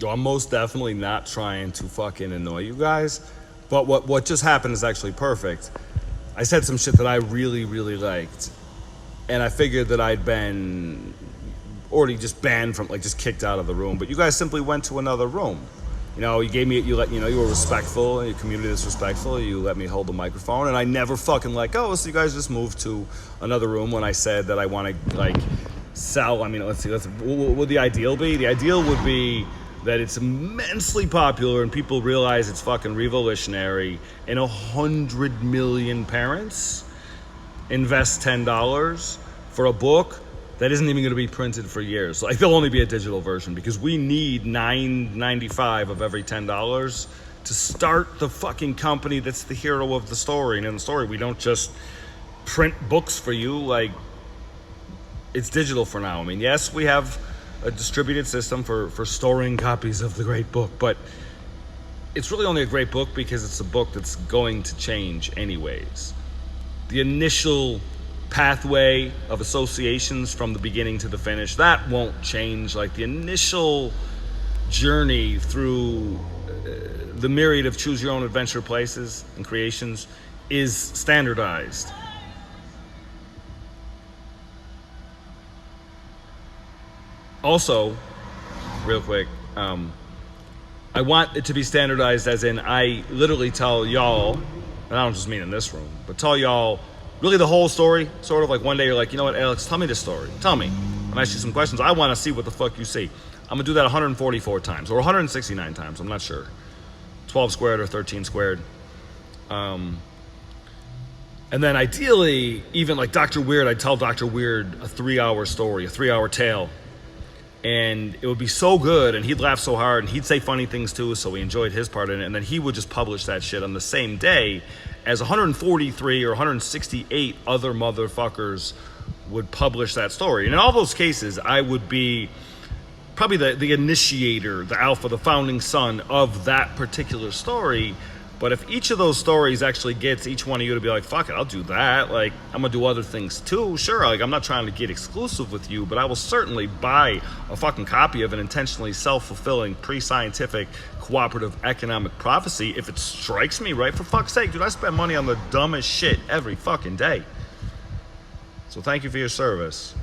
Yo, I'm most definitely not trying to fucking annoy you guys, but what just happened is actually perfect. I said some shit that I really, really liked, and I figured that I'd been already just banned from, like, just kicked out of the room, but you guys simply went to another room. You know, you gave me, you were respectful, and your community is respectful. You let me hold the microphone, and I never fucking let go. So you guys just moved to another room when I said that I want to, like, sell. I mean, let's see, what would the ideal be? The ideal would be that it's immensely popular and people realize it's fucking revolutionary, and 100 million parents invest $10 for a book that isn't even going to be printed for years. Like, there'll only be a digital version because we need $9.95 of every $10 to start the fucking company that's the hero of the story. And in the story, we don't just print books for you. Like, it's digital for now. I mean, yes, we have a distributed system for storing copies of the great book, but it's really only a great book because it's a book that's going to change anyways. The initial pathway of associations from the beginning to the finish, that won't change. Like, the initial journey through the myriad of choose your own adventure places and creations is standardized. Also, real quick, I want it to be standardized as in I literally tell y'all, and I don't just mean in this room, but tell y'all really the whole story. Sort of like one day you're like, you know what, Alex, tell me this story. Tell me. I'm ask you some questions. I want to see what the fuck you see. I'm gonna do that 144 times or 169 times. I'm not sure. 12 squared or 13 squared. And then ideally, even like Dr. Weird, I'd tell Dr. Weird a 3-hour story, a 3-hour tale. And it would be so good, and he'd laugh so hard, and he'd say funny things too, so we enjoyed his part in it, and then he would just publish that shit on the same day as 143 or 168 other motherfuckers would publish that story. And in all those cases, I would be probably the initiator, the alpha, the founding son of that particular story. But if each of those stories actually gets each one of you to be like, fuck it, I'll do that. Like, I'm gonna do other things too. Sure, like, I'm not trying to get exclusive with you, but I will certainly buy a fucking copy of an intentionally self-fulfilling, pre-scientific, cooperative economic prophecy if it strikes me right. For fuck's sake, dude, I spend money on the dumbest shit every fucking day. So thank you for your service.